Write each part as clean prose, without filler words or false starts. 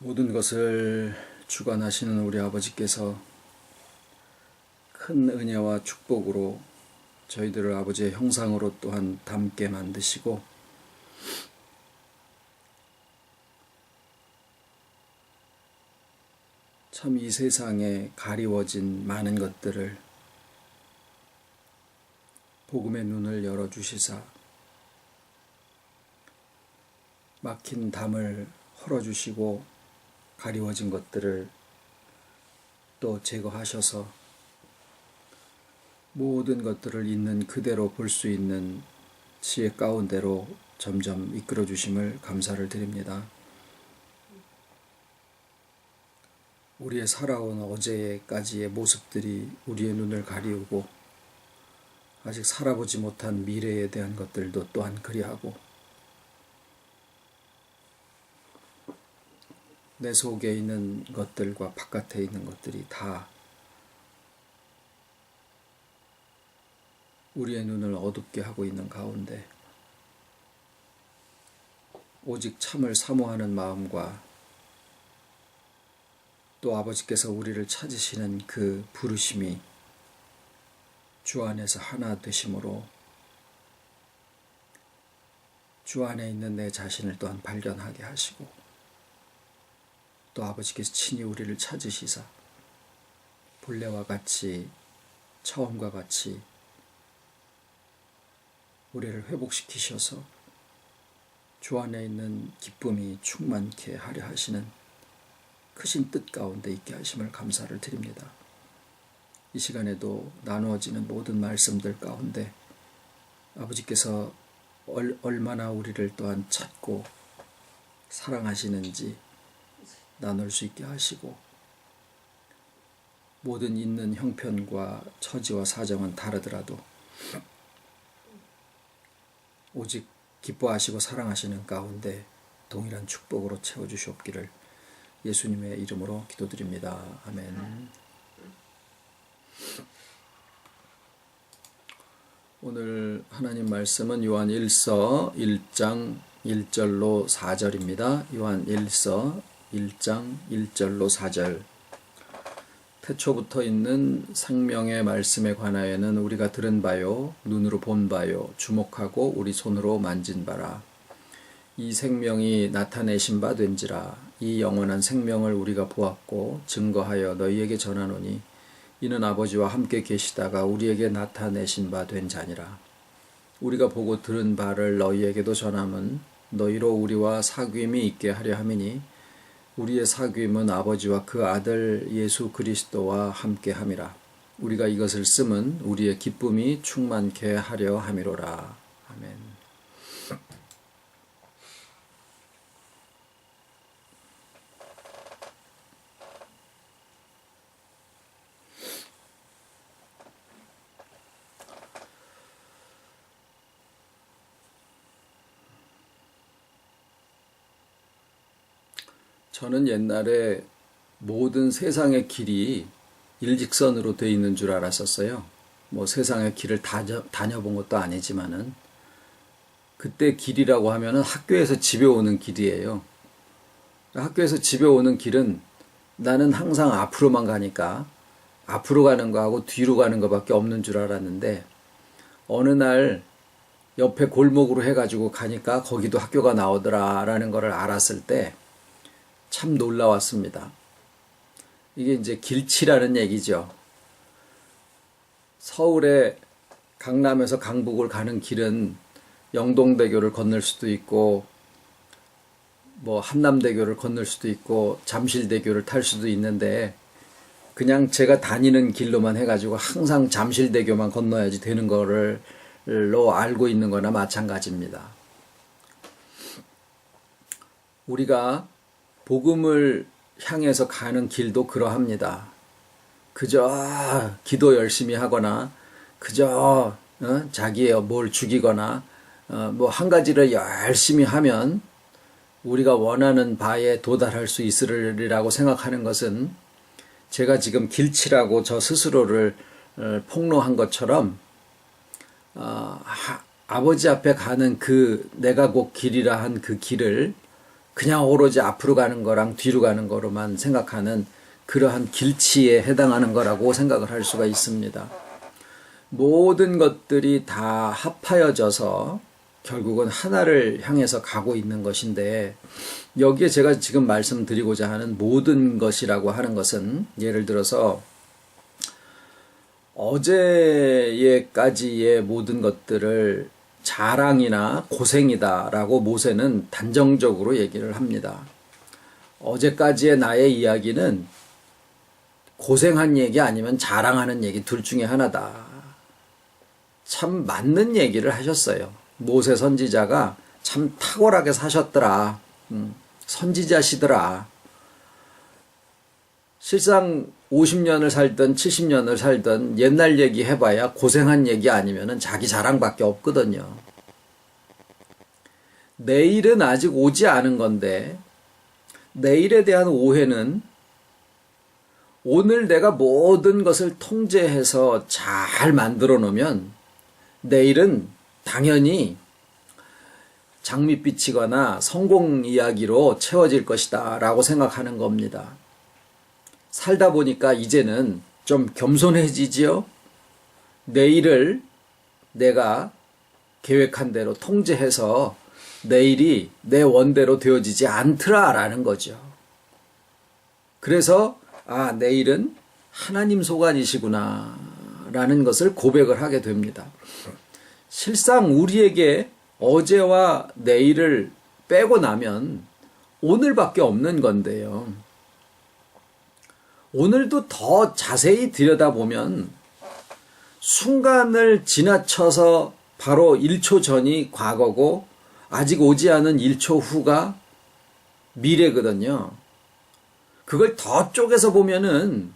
모든 것을 주관하시는 우리 아버지께서 큰 은혜와 축복으로 저희들을 아버지의 형상으로 또한 닮게 만드시고 참 이 세상에 가리워진 많은 것들을 복음의 눈을 열어주시사 막힌 담을 헐어주시고 가리워진 것들을 또 제거하셔서 모든 것들을 있는 그대로 볼 수 있는 지혜 가운데로 점점 이끌어 주심을 감사를 드립니다. 우리의 살아온 어제까지의 모습들이 우리의 눈을 가리우고 아직 살아보지 못한 미래에 대한 것들도 또한 그리하고 내 속에 있는 것들과 바깥에 있는 것들이 다 우리의 눈을 어둡게 하고 있는 가운데 오직 참을 사모하는 마음과 또 아버지께서 우리를 찾으시는 그 부르심이 주 안에서 하나 되심으로 주 안에 있는 내 자신을 또한 발견하게 하시고 또 아버지께서 친히 우리를 찾으시사 본래와 같이 처음과 같이 우리를 회복시키셔서 주 안에 있는 기쁨이 충만케 하려 하시는 크신 뜻 가운데 있게 하심을 감사를 드립니다. 이 시간에도 나누어지는 모든 말씀들 가운데 아버지께서 얼마나 우리를 또한 찾고 사랑하시는지 나눌 수 있게 하시고 모든 있는 형편과 처지와 사정은 다르더라도 오직 기뻐하시고 사랑하시는 가운데 동일한 축복으로 채워주시옵기를 예수님의 이름으로 기도드립니다. 아멘. 오늘 하나님 말씀은 요한 1서 1장 1절로 4절입니다. 요한 1서 1장 1절로 4절. 태초부터 있는 생명의 말씀에 관하여는 우리가 들은 바요, 눈으로 본 바요, 주목하고 우리 손으로 만진 바라. 이 생명이 나타내신 바 된지라. 이 영원한 생명을 우리가 보았고 증거하여 너희에게 전하노니 이는 아버지와 함께 계시다가 우리에게 나타내신 바 된 자니라. 우리가 보고 들은 바를 너희에게도 전함은 너희로 우리와 사귐이 있게 하려 함이니 우리의 사귐은 아버지와 그 아들 예수 그리스도와 함께 함이라. 우리가 이것을 쓰면 우리의 기쁨이 충만케 하려 함이로라. 아멘. 저는 옛날에 모든 세상의 길이 일직선으로 되어 있는 줄 알았었어요. 뭐 세상의 길을 다녀본 것도 아니지만은 그때 길이라고 하면은 학교에서 집에 오는 길이에요. 학교에서 집에 오는 길은 나는 항상 앞으로만 가니까 앞으로 가는 거하고 뒤로 가는 거밖에 없는 줄 알았는데 어느 날 옆에 골목으로 해가지고 가니까 거기도 학교가 나오더라라는 거를 알았을 때 참 놀라웠습니다. 이게 이제 길치라는 얘기죠. 서울에 강남에서 강북을 가는 길은 영동대교를 건널 수도 있고 뭐 한남대교를 건널 수도 있고 잠실대교를 탈 수도 있는데 그냥 제가 다니는 길로만 해가지고 항상 잠실대교만 건너야지 되는 거로 알고 있는 거나 마찬가지입니다. 우리가 복음을 향해서 가는 길도 그러합니다. 그저 기도 열심히 하거나 그저 자기의 뭘 죽이거나 뭐 한 가지를 열심히 하면 우리가 원하는 바에 도달할 수 있으리라고 생각하는 것은 제가 지금 길치라고 저 스스로를 폭로한 것처럼 아버지 앞에 가는 그 내가 곧 길이라 한 그 길을 그냥 오로지 앞으로 가는 거랑 뒤로 가는 거로만 생각하는 그러한 길치에 해당하는 거라고 생각을 할 수가 있습니다. 모든 것들이 다 합하여져서 결국은 하나를 향해서 가고 있는 것인데, 여기에 제가 지금 말씀드리고자 하는 모든 것이라고 하는 것은, 예를 들어서 어제까지의 모든 것들을 자랑이나 고생이다라고 모세는 단정적으로 얘기를 합니다. 어제까지의 나의 이야기는 고생한 얘기 아니면 자랑하는 얘기 둘 중에 하나다. 참 맞는 얘기를 하셨어요. 모세 선지자가 참 탁월하게 사셨더라. 선지자시더라. 실상 50년을 살든 70년을 살든 옛날 얘기 해봐야 고생한 얘기 아니면은 자기 자랑밖에 없거든요. 내일은 아직 오지 않은 건데, 내일에 대한 오해는 오늘 내가 모든 것을 통제해서 잘 만들어 놓으면 내일은 당연히 장밋빛이거나 성공 이야기로 채워질 것이다 라고 생각하는 겁니다. 살다 보니까 이제는 좀 겸손해지지요. 내일을 내가 계획한 대로 통제해서 내일이 내 원대로 되어지지 않더라라는 거죠. 그래서 내일은 하나님 소관이시구나 라는 것을 고백을 하게 됩니다. 실상 우리에게 어제와 내일을 빼고 나면 오늘밖에 없는 건데요. 오늘도 더 자세히 들여다보면 순간을 지나쳐서 바로 1초 전이 과거고 아직 오지 않은 1초 후가 미래거든요. 그걸 더 쪼개서 보면은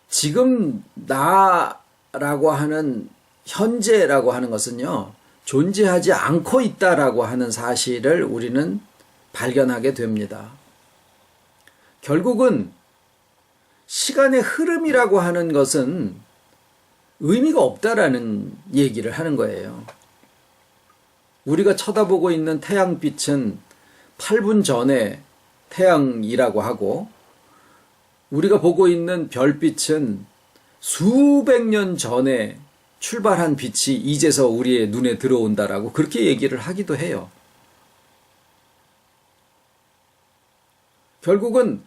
지금 나라고 하는 현재라고 하는 것은요, 존재하지 않고 있다라고 하는 사실을 우리는 발견하게 됩니다. 결국은 시간의 흐름이라고 하는 것은 의미가 없다라는 얘기를 하는 거예요. 우리가 쳐다보고 있는 태양빛은 8분 전에 태양이라고 하고, 우리가 보고 있는 별빛은 수백 년 전에 출발한 빛이 이제서 우리의 눈에 들어온다라고 그렇게 얘기를 하기도 해요. 결국은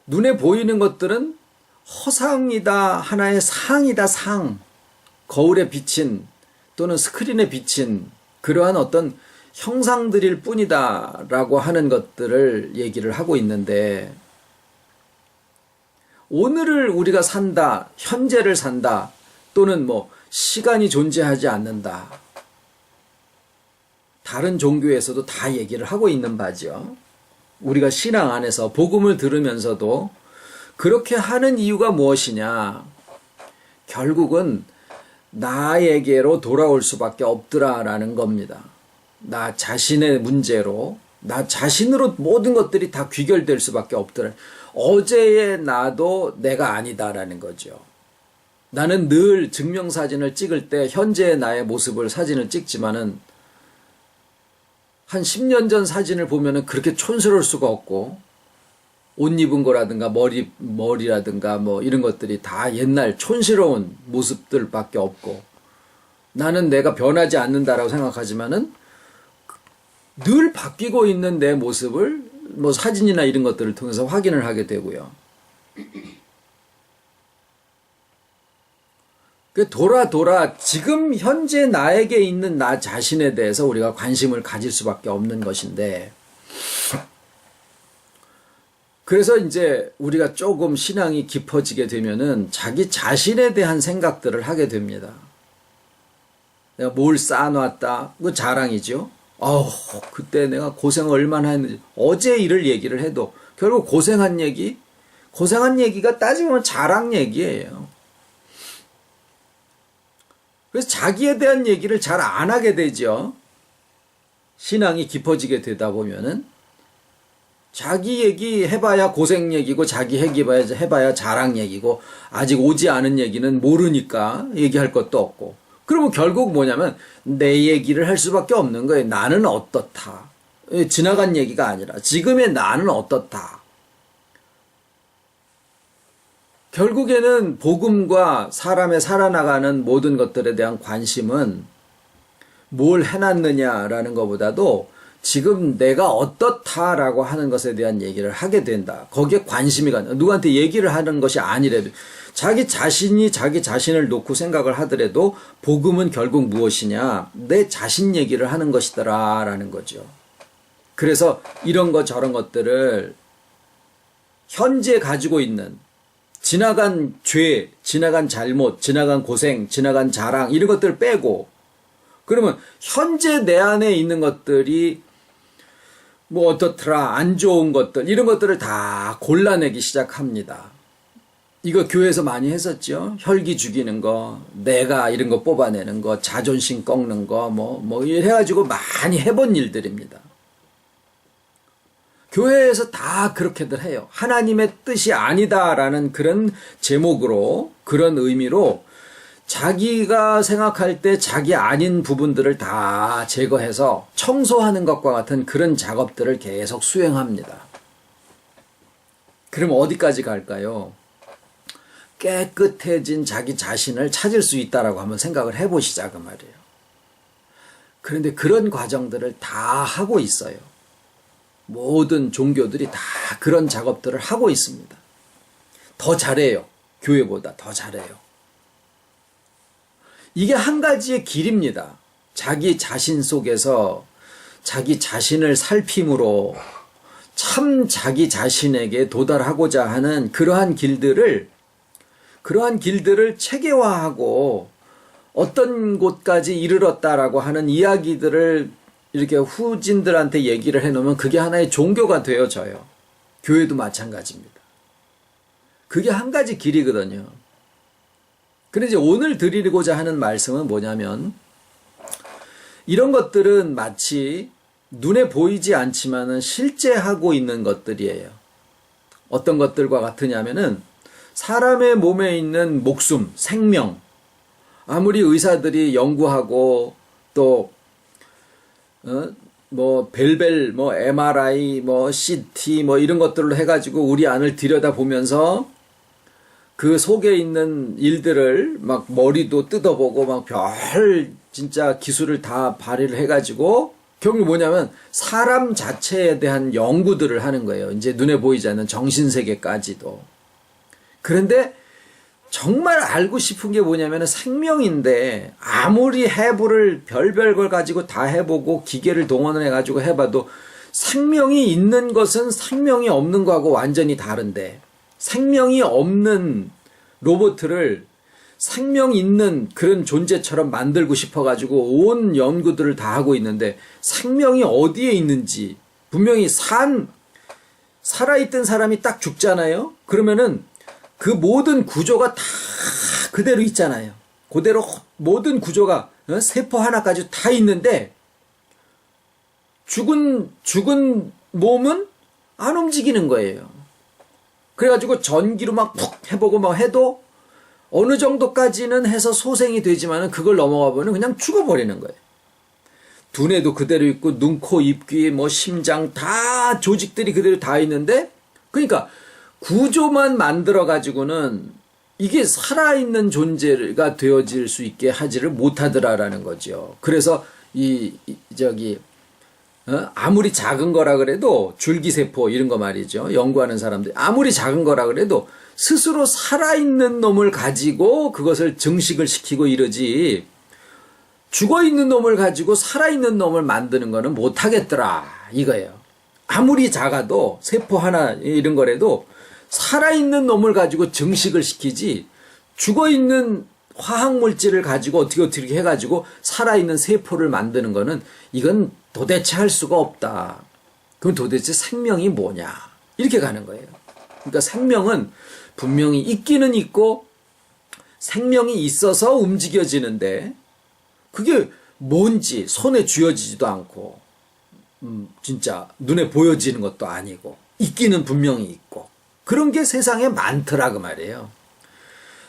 눈에 보이는 것들은 허상이다, 하나의 상이다, 상. 거울에 비친 또는 스크린에 비친 그러한 어떤 형상들일 뿐이다 라고 하는 것들을 얘기를 하고 있는데, 오늘을 우리가 산다, 현재를 산다, 또는 시간이 존재하지 않는다. 다른 종교에서도 다 얘기를 하고 있는 바죠. 우리가 신앙 안에서 복음을 들으면서도 그렇게 하는 이유가 무엇이냐? 결국은 나에게로 돌아올 수밖에 없더라라는 겁니다. 나 자신의 문제로, 나 자신으로 모든 것들이 다 귀결될 수밖에 없더라. 어제의 나도 내가 아니다라는 거죠. 나는 늘 증명사진을 찍을 때 현재의 나의 모습을 사진을 찍지만은 한 10년 전 사진을 보면은 그렇게 촌스러울 수가 없고, 옷 입은 거라든가 머리라든가 이런 것들이 다 옛날 촌스러운 모습들밖에 없고, 나는 내가 변하지 않는다라고 생각하지만은 늘 바뀌고 있는 내 모습을 사진이나 이런 것들을 통해서 확인을 하게 되고요. 돌아 지금 현재 나에게 있는 나 자신에 대해서 우리가 관심을 가질 수밖에 없는 것인데, 그래서 이제 우리가 조금 신앙이 깊어지게 되면은 자기 자신에 대한 생각들을 하게 됩니다. 내가 뭘 쌓아놨다, 그거 자랑이죠. 그때 내가 고생 얼마나 했는지. 어제 일을 얘기를 해도 결국 고생한 얘기가 따지면 자랑 얘기예요. 그래서 자기에 대한 얘기를 잘 안 하게 되죠. 신앙이 깊어지게 되다 보면은 자기 얘기 해봐야 고생 얘기고, 자기 얘기 해봐야 자랑 얘기고, 아직 오지 않은 얘기는 모르니까 얘기할 것도 없고, 그러면 결국 뭐냐면 내 얘기를 할 수밖에 없는 거예요. 나는 어떻다. 지나간 얘기가 아니라 지금의 나는 어떻다. 결국에는 복음과 사람의 살아나가는 모든 것들에 대한 관심은 뭘 해놨느냐라는 것보다도 지금 내가 어떻다라고 하는 것에 대한 얘기를 하게 된다. 거기에 관심이 가는, 누구한테 얘기를 하는 것이 아니래도 자기 자신이 자기 자신을 놓고 생각을 하더라도 복음은 결국 무엇이냐? 내 자신 얘기를 하는 것이더라라는 거죠. 그래서 이런 것 저런 것들을 현재 가지고 있는 지나간 죄, 지나간 잘못, 지나간 고생, 지나간 자랑 이런 것들을 빼고 그러면 현재 내 안에 있는 것들이 뭐 어떻더라, 안 좋은 것들 이런 것들을 다 골라내기 시작합니다. 이거 교회에서 많이 했었죠. 혈기 죽이는 거, 내가 이런 거 뽑아내는 거, 자존심 꺾는 거 뭐 해가지고 많이 해본 일들입니다. 교회에서 다 그렇게들 해요. 하나님의 뜻이 아니다라는 그런 제목으로, 그런 의미로 자기가 생각할 때 자기 아닌 부분들을 다 제거해서 청소하는 것과 같은 그런 작업들을 계속 수행합니다. 그럼 어디까지 갈까요? 깨끗해진 자기 자신을 찾을 수 있다라고 한번 생각을 해보시자 그 말이에요. 그런데 그런 과정들을 다 하고 있어요. 모든 종교들이 다 그런 작업들을 하고 있습니다. 더 잘해요. 교회보다 더 잘해요. 이게 한 가지의 길입니다. 자기 자신 속에서 자기 자신을 살핌으로 참 자기 자신에게 도달하고자 하는 그러한 길들을 체계화하고 어떤 곳까지 이르렀다라고 하는 이야기들을 이렇게 후진들한테 얘기를 해놓으면 그게 하나의 종교가 되어져요. 교회도 마찬가지입니다. 그게 한 가지 길이거든요. 그런데 오늘 드리고자 하는 말씀은 뭐냐면 이런 것들은 마치 눈에 보이지 않지만은 실제 하고 있는 것들이에요. 어떤 것들과 같으냐면은 사람의 몸에 있는 목숨, 생명, 아무리 의사들이 연구하고 또 뭐 벨벨, 뭐 MRI, 뭐 CT, 뭐 이런 것들로 해가지고 우리 안을 들여다보면서 그 속에 있는 일들을 막 머리도 뜯어보고 막 별 진짜 기술을 다 발휘를 해가지고 결국 뭐냐면 사람 자체에 대한 연구들을 하는 거예요. 이제 눈에 보이지 않는 정신세계까지도. 그런데 정말 알고 싶은 게 뭐냐면 생명인데 아무리 해부를 별별 걸 가지고 다 해보고 기계를 동원을 해가지고 해봐도 생명이 있는 것은 생명이 없는 거하고 완전히 다른데 생명이 없는 로봇을 생명 있는 그런 존재처럼 만들고 싶어가지고 온 연구들을 다 하고 있는데 생명이 어디에 있는지 분명히 살아있던 사람이 딱 죽잖아요. 그러면은 그 모든 구조가 다 그대로 있잖아요. 그대로 모든 구조가 세포 하나까지 다 있는데 죽은 몸은 안 움직이는 거예요. 그래가지고 전기로 막 푹 해보고 막 해도 어느 정도까지는 해서 소생이 되지만은 그걸 넘어가 보면 그냥 죽어버리는 거예요. 두뇌도 그대로 있고 눈, 코, 입, 귀, 뭐 심장 다 조직들이 그대로 다 있는데 그러니까 구조만 만들어 가지고는 이게 살아있는 존재가 되어질 수 있게 하지를 못하더라라는 거죠. 그래서 아무리 작은 거라 그래도 줄기세포 이런 거 말이죠. 연구하는 사람들 아무리 작은 거라 그래도 스스로 살아있는 놈을 가지고 그것을 증식을 시키고 이러지 죽어있는 놈을 가지고 살아있는 놈을 만드는 거는 못하겠더라 이거예요. 아무리 작아도 세포 하나 이런 거라도 살아있는 놈을 가지고 증식을 시키지 죽어있는 화학물질을 가지고 어떻게 해가지고 살아있는 세포를 만드는 거는 이건 도대체 할 수가 없다. 그럼 도대체 생명이 뭐냐 이렇게 가는 거예요. 그러니까 생명은 분명히 있기는 있고 생명이 있어서 움직여지는데 그게 뭔지 손에 쥐어지지도 않고 진짜 눈에 보여지는 것도 아니고 있기는 분명히 있고 그런 게 세상에 많더라 그 말이에요.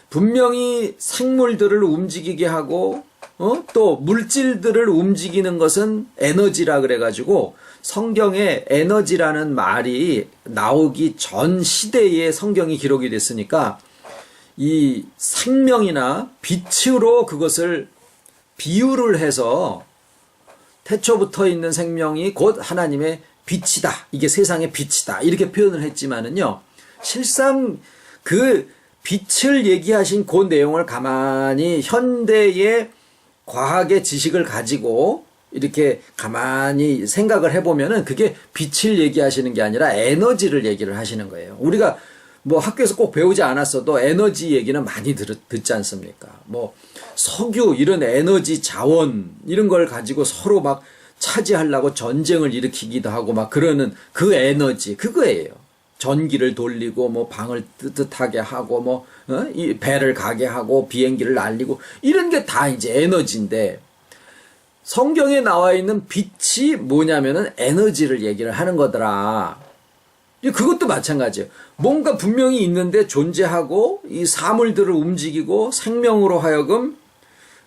분명히 생물들을 움직이게 하고 또 물질들을 움직이는 것은 에너지라 그래가지고 성경에 에너지라는 말이 나오기 전 시대에 성경이 기록이 됐으니까 이 생명이나 빛으로 그것을 비유를 해서 태초부터 있는 생명이 곧 하나님의 빛이다. 이게 세상의 빛이다. 이렇게 표현을 했지만은요. 실상 그 빛을 얘기하신 그 내용을 가만히 현대의 과학의 지식을 가지고 이렇게 가만히 생각을 해보면은 그게 빛을 얘기하시는 게 아니라 에너지를 얘기를 하시는 거예요. 우리가 뭐 학교에서 꼭 배우지 않았어도 에너지 얘기는 많이 듣지 않습니까? 뭐 석유 이런 에너지 자원 이런 걸 가지고 서로 막 차지하려고 전쟁을 일으키기도 하고 막 그러는 그 에너지 그거예요. 전기를 돌리고 뭐 방을 뜨뜻하게 하고 뭐 이 배를 가게 하고 비행기를 날리고 이런 게 다 이제 에너지인데 성경에 나와 있는 빛이 뭐냐면은 에너지를 얘기를 하는 거더라. 그것도 마찬가지예요. 뭔가 분명히 있는데 존재하고 이 사물들을 움직이고 생명으로 하여금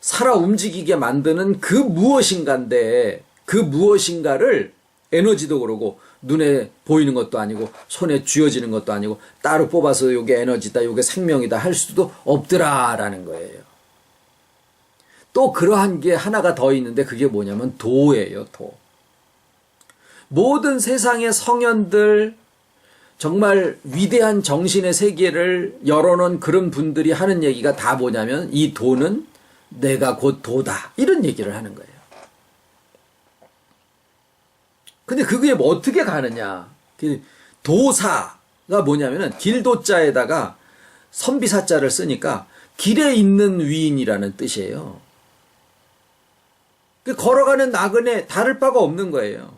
살아 움직이게 만드는 그 무엇인가인데 그 무엇인가를 에너지도 그러고 눈에 보이는 것도 아니고 손에 쥐어지는 것도 아니고 따로 뽑아서 요게 에너지다 요게 생명이다 할 수도 없더라라는 거예요. 또 그러한 게 하나가 더 있는데 그게 뭐냐면 도예요. 도. 모든 세상의 성현들 정말 위대한 정신의 세계를 열어놓은 그런 분들이 하는 얘기가 다 뭐냐면 이 도는 내가 곧 도다 이런 얘기를 하는 거예요. 근데 그게 뭐 어떻게 가느냐. 도사가 뭐냐면은 길도자에다가 선비사자를 쓰니까 길에 있는 위인이라는 뜻이에요. 걸어가는 나그네 다를 바가 없는 거예요.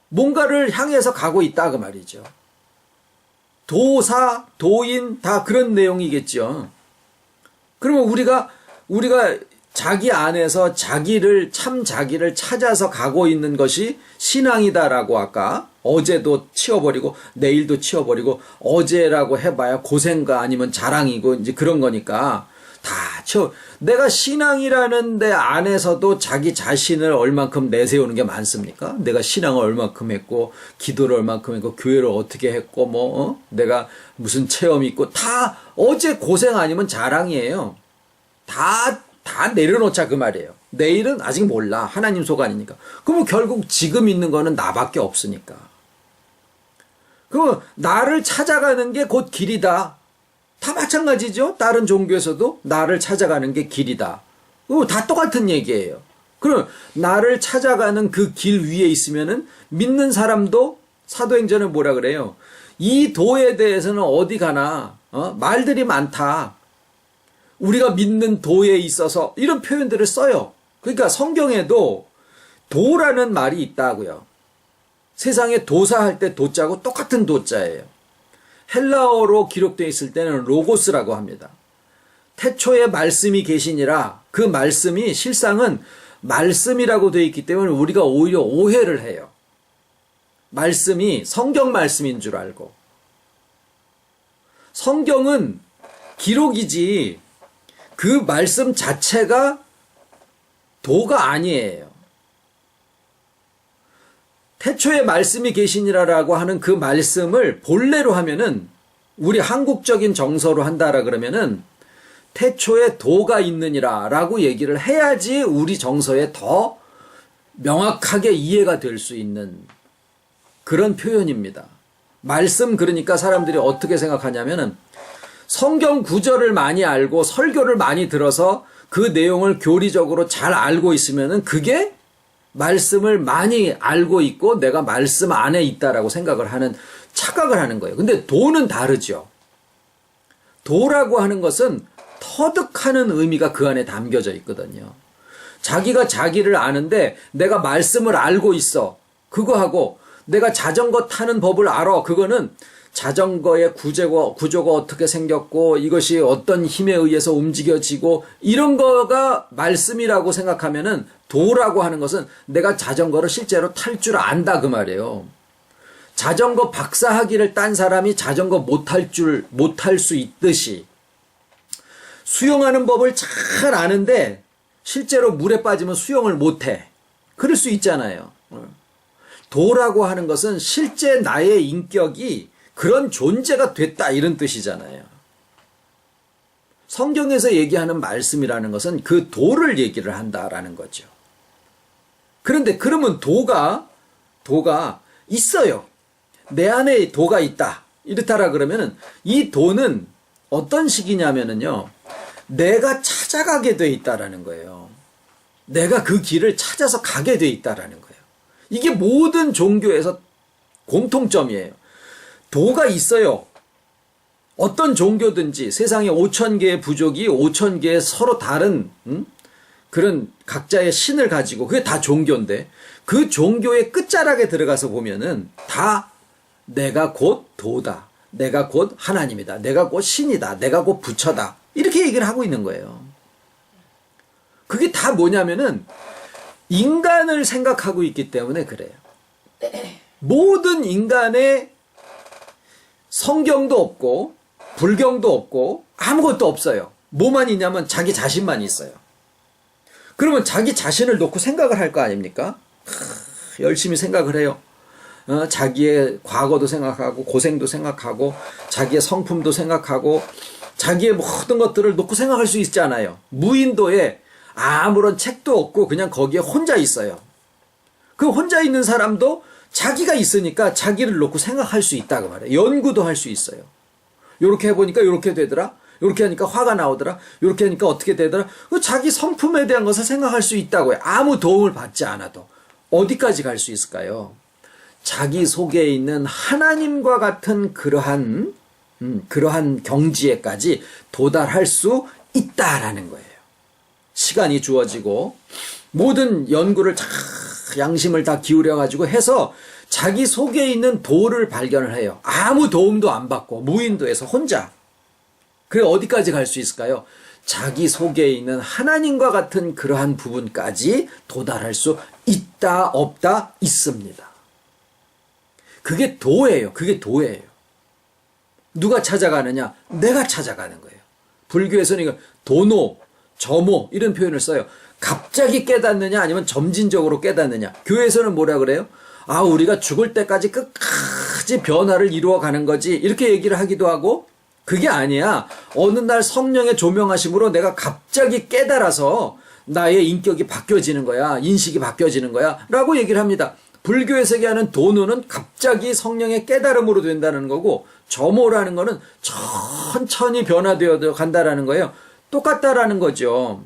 뭔가를 향해서 가고 있다 그 말이죠. 도사, 도인 다 그런 내용이겠죠. 그러면 우리가 자기 안에서 참 자기를 찾아서 가고 있는 것이 신앙이다라고 아까 어제도 치워버리고 내일도 치워버리고 어제라고 해봐야 고생가 아니면 자랑이고 이제 그런 거니까 다 내가 신앙이라는 데 안에서도 자기 자신을 얼만큼 내세우는 게 많습니까? 내가 신앙을 얼만큼 했고 기도를 얼만큼 했고 교회를 어떻게 했고 뭐 내가 무슨 체험이 있고 다 어제 고생 아니면 자랑이에요. 다 내려놓자 그 말이에요. 내일은 아직 몰라. 하나님 소관이니까. 그러면 결국 지금 있는 거는 나밖에 없으니까. 그러면 나를 찾아가는 게 곧 길이다. 다 마찬가지죠. 다른 종교에서도 나를 찾아가는 게 길이다. 다 똑같은 얘기예요. 그럼 나를 찾아가는 그 길 위에 있으면은 믿는 사람도 사도행전은 뭐라 그래요? 이 도에 대해서는 어디 가나 말들이 많다. 우리가 믿는 도에 있어서 이런 표현들을 써요. 그러니까 성경에도 도라는 말이 있다고요. 세상에 도사할 때 도자고 똑같은 도자예요. 헬라어로 기록되어 있을 때는 로고스라고 합니다. 태초에 말씀이 계시니라 그 말씀이 실상은 말씀이라고 되어 있기 때문에 우리가 오히려 오해를 해요. 말씀이 성경 말씀인 줄 알고. 성경은 기록이지 그 말씀 자체가 도가 아니에요. 태초에 말씀이 계시니라라고 하는 그 말씀을 본래로 하면은 우리 한국적인 정서로 한다라 그러면은 태초에 도가 있느니라라고 얘기를 해야지 우리 정서에 더 명확하게 이해가 될 수 있는 그런 표현입니다. 말씀 그러니까 사람들이 어떻게 생각하냐면은 성경 구절을 많이 알고 설교를 많이 들어서 그 내용을 교리적으로 잘 알고 있으면은 그게 말씀을 많이 알고 있고 내가 말씀 안에 있다라고 생각을 하는 착각을 하는 거예요. 근데 도는 다르죠. 도라고 하는 것은 터득하는 의미가 그 안에 담겨져 있거든요. 자기가 자기를 아는데 내가 말씀을 알고 있어. 그거하고 내가 자전거 타는 법을 알아. 그거는 자전거의 구조가 어떻게 생겼고 이것이 어떤 힘에 의해서 움직여지고 이런 거가 말씀이라고 생각하면은 도라고 하는 것은 내가 자전거를 실제로 탈 줄 안다 그 말이에요. 자전거 박사학위를 딴 사람이 자전거 못할 수 있듯이 수영하는 법을 잘 아는데 실제로 물에 빠지면 수영을 못해. 그럴 수 있잖아요. 도라고 하는 것은 실제 나의 인격이 그런 존재가 됐다 이런 뜻이잖아요. 성경에서 얘기하는 말씀이라는 것은 그 도를 얘기를 한다라는 거죠. 그런데 그러면 도가 있어요. 내 안에 도가 있다. 이렇다라 그러면은 이 도는 어떤 식이냐면은요. 내가 찾아가게 돼 있다라는 거예요. 내가 그 길을 찾아서 가게 돼 있다라는 거예요. 이게 모든 종교에서 공통점이에요. 도가 있어요. 어떤 종교든지 세상에 5,000개의 부족이 5,000개의 서로 다른 그런 각자의 신을 가지고 그게 다 종교인데 그 종교의 끝자락에 들어가서 보면은 다 내가 곧 도다. 내가 곧 하나님이다. 내가 곧 신이다. 내가 곧 부처다. 이렇게 얘기를 하고 있는 거예요. 그게 다 뭐냐면은 인간을 생각하고 있기 때문에 그래요. 모든 인간의 성경도 없고 불경도 없고 아무것도 없어요. 뭐만 있냐면 자기 자신만 있어요. 그러면 자기 자신을 놓고 생각을 할 거 아닙니까? 열심히 생각을 해요. 자기의 과거도 생각하고 고생도 생각하고 자기의 성품도 생각하고 자기의 모든 것들을 놓고 생각할 수 있잖아요. 무인도에 아무런 책도 없고 그냥 거기에 혼자 있어요. 그 혼자 있는 사람도 자기가 있으니까 자기를 놓고 생각할 수 있다고 말해요. 연구도 할 수 있어요. 요렇게 해보니까 요렇게 되더라. 요렇게 하니까 화가 나오더라. 요렇게 하니까 어떻게 되더라. 자기 성품에 대한 것을 생각할 수 있다고요. 아무 도움을 받지 않아도. 어디까지 갈 수 있을까요? 자기 속에 있는 하나님과 같은 그러한 경지에까지 도달할 수 있다라는 거예요. 시간이 주어지고 모든 연구를 양심을 다 기울여가지고 해서 자기 속에 있는 도를 발견을 해요. 아무 도움도 안 받고 무인도에서 혼자. 그래 어디까지 갈 수 있을까요? 자기 속에 있는 하나님과 같은 그러한 부분까지 도달할 수 있다 없다 있습니다. 그게 도예요. 그게 도예요. 누가 찾아가느냐? 내가 찾아가는 거예요. 불교에서는 이거 도노, 점오 이런 표현을 써요. 갑자기 깨닫느냐 아니면 점진적으로 깨닫느냐. 교회에서는 뭐라 그래요? 우리가 죽을 때까지 끝까지 변화를 이루어가는 거지 이렇게 얘기를 하기도 하고 그게 아니야. 어느 날 성령의 조명하심으로 내가 갑자기 깨달아서 나의 인격이 바뀌어지는 거야. 인식이 바뀌어지는 거야. 라고 얘기를 합니다. 불교에서 얘기하는 도노는 갑자기 성령의 깨달음으로 된다는 거고 점오라는 거는 천천히 변화되어 간다라는 거예요. 똑같다라는 거죠.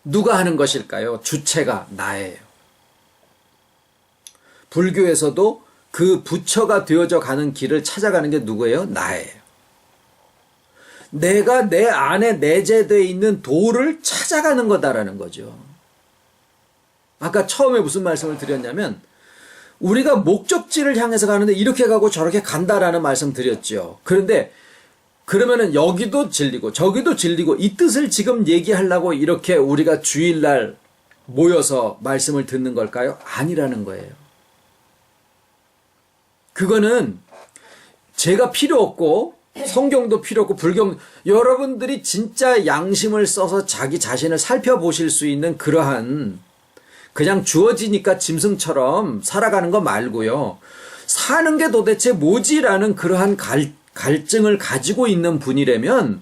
누가 하는 것일까요? 주체가 나예요. 불교에서도 그 부처가 되어져 가는 길을 찾아가는 게 누구예요? 나예요. 내가 내 안에 내재되어 있는 도를 찾아가는 거다라는 거죠. 아까 처음에 무슨 말씀을 드렸냐면 우리가 목적지를 향해서 가는데 이렇게 가고 저렇게 간다라는 말씀 드렸죠. 그런데 그러면은 여기도 진리고 저기도 진리고 이 뜻을 지금 얘기하려고 이렇게 우리가 주일날 모여서 말씀을 듣는 걸까요? 아니라는 거예요. 그거는 제가 필요 없고 성경도 필요 없고 불경 여러분들이 진짜 양심을 써서 자기 자신을 살펴보실 수 있는 그러한 그냥 주어지니까 짐승처럼 살아가는 거 말고요. 사는 게 도대체 뭐지라는 그러한 갈증을 가지고 있는 분이라면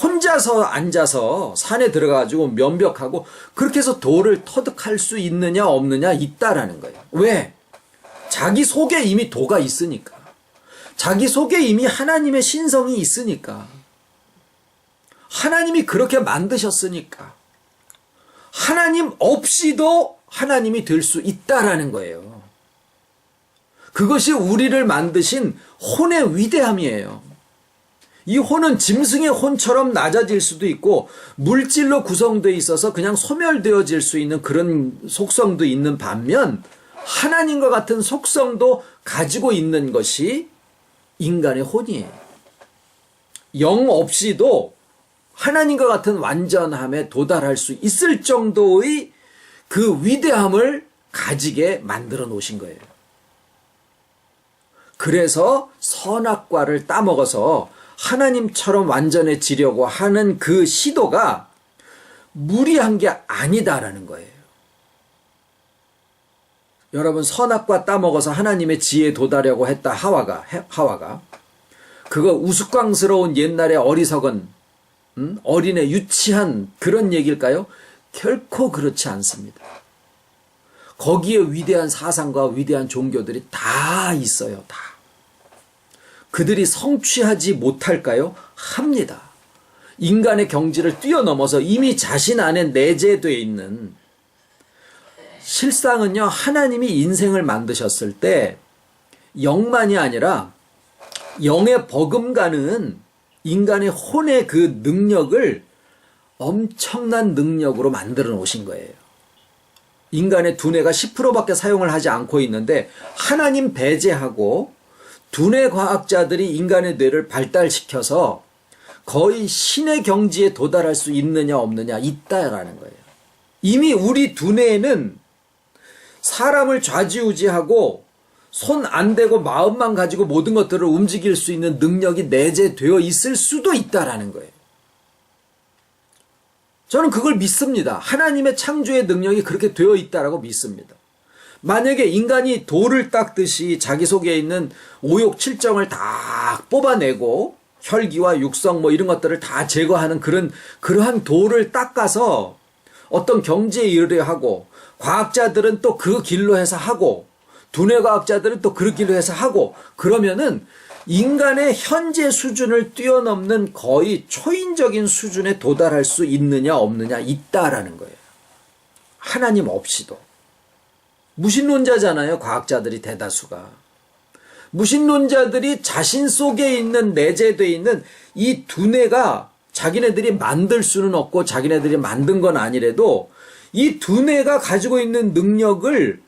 혼자서 앉아서 산에 들어가가지고 면벽하고 그렇게 해서 도를 터득할 수 있느냐 없느냐 있다라는 거예요. 왜? 자기 속에 이미 도가 있으니까. 자기 속에 이미 하나님의 신성이 있으니까. 하나님이 그렇게 만드셨으니까. 하나님 없이도 하나님이 될 수 있다라는 거예요. 그것이 우리를 만드신 혼의 위대함이에요. 이 혼은 짐승의 혼처럼 낮아질 수도 있고 물질로 구성되어 있어서 그냥 소멸되어질 수 있는 그런 속성도 있는 반면 하나님과 같은 속성도 가지고 있는 것이 인간의 혼이에요. 영 없이도 하나님과 같은 완전함에 도달할 수 있을 정도의 그 위대함을 가지게 만들어 놓으신 거예요. 그래서 선악과를 따먹어서 하나님처럼 완전해지려고 하는 그 시도가 무리한 게 아니다라는 거예요. 여러분, 선악과 따먹어서 하나님의 지혜에 도달하려고 했다. 하와가 그거 우스꽝스러운 옛날의 어리석은 어린애 유치한 그런 얘기일까요? 결코 그렇지 않습니다. 거기에 위대한 사상과 위대한 종교들이 다 있어요. 다. 그들이 성취하지 못할까요? 합니다. 인간의 경지를 뛰어넘어서 이미 자신 안에 내재되어 있는, 실상은요, 하나님이 인생을 만드셨을 때 영만이 아니라 영에 버금가는 인간의 혼의 그 능력을 엄청난 능력으로 만들어 놓으신 거예요. 인간의 두뇌가 10%밖에 사용을 하지 않고 있는데 하나님 배제하고 두뇌 과학자들이 인간의 뇌를 발달시켜서 거의 신의 경지에 도달할 수 있느냐 없느냐, 있다라는 거예요. 이미 우리 두뇌에는 사람을 좌지우지하고 손 안 대고 마음만 가지고 모든 것들을 움직일 수 있는 능력이 내재되어 있을 수도 있다라는 거예요. 저는 그걸 믿습니다. 하나님의 창조의 능력이 그렇게 되어 있다라고 믿습니다. 만약에 인간이 돌을 닦듯이 자기 속에 있는 오욕 칠정을 다 뽑아내고 혈기와 육성 뭐 이런 것들을 다 제거하는 그러한 돌을 닦아서 어떤 경지에 이르려 하고, 과학자들은 또 그 길로 해서 하고, 두뇌 과학자들은 또 그 길로 해서 하고, 그러면은 인간의 현재 수준을 뛰어넘는 거의 초인적인 수준에 도달할 수 있느냐 없느냐, 있다라는 거예요. 하나님 없이도. 무신론자잖아요, 과학자들이 대다수가. 무신론자들이 자신 속에 있는, 내재되어 있는 이 두뇌가 자기네들이 만들 수는 없고 자기네들이 만든 건 아니래도 이 두뇌가 가지고 있는 능력을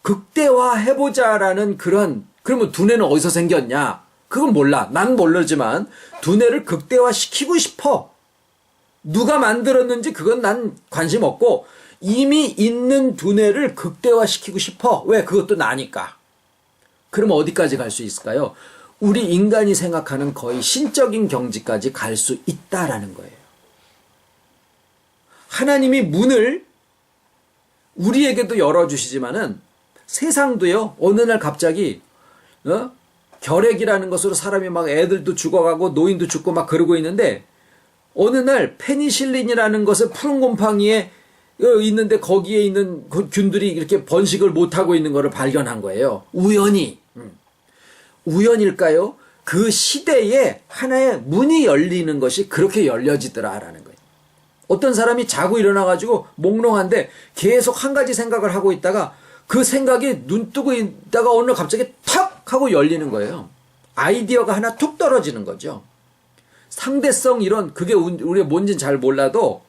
극대화해보자라는 그러면 두뇌는 어디서 생겼냐? 그건 몰라. 난 모르지만 두뇌를 극대화시키고 싶어. 누가 만들었는지 그건 난 관심 없고 이미 있는 두뇌를 극대화시키고 싶어. 왜? 그것도 나니까. 그러면 어디까지 갈 수 있을까요? 우리 인간이 생각하는 거의 신적인 경지까지 갈 수 있다라는 거예요. 하나님이 문을 우리에게도 열어주시지만은 세상도요, 어느 날 갑자기 결핵이라는 것으로 사람이 막 애들도 죽어가고 노인도 죽고 막 그러고 있는데, 어느 날 페니실린이라는 것을 푸른 곰팡이에 있는데 거기에 있는 그 균들이 이렇게 번식을 못하고 있는 것을 발견한 거예요. 우연히. 우연일까요? 그 시대에 하나의 문이 열리는 것이 그렇게 열려지더라라는 거예요. 어떤 사람이 자고 일어나가지고 몽롱한데 계속 한 가지 생각을 하고 있다가 그 생각이 눈 뜨고 있다가 어느 날 갑자기 탁 하고 열리는 거예요. 아이디어가 하나 툭 떨어지는 거죠. 상대성 이런, 그게 우리가 뭔지는 잘 몰라도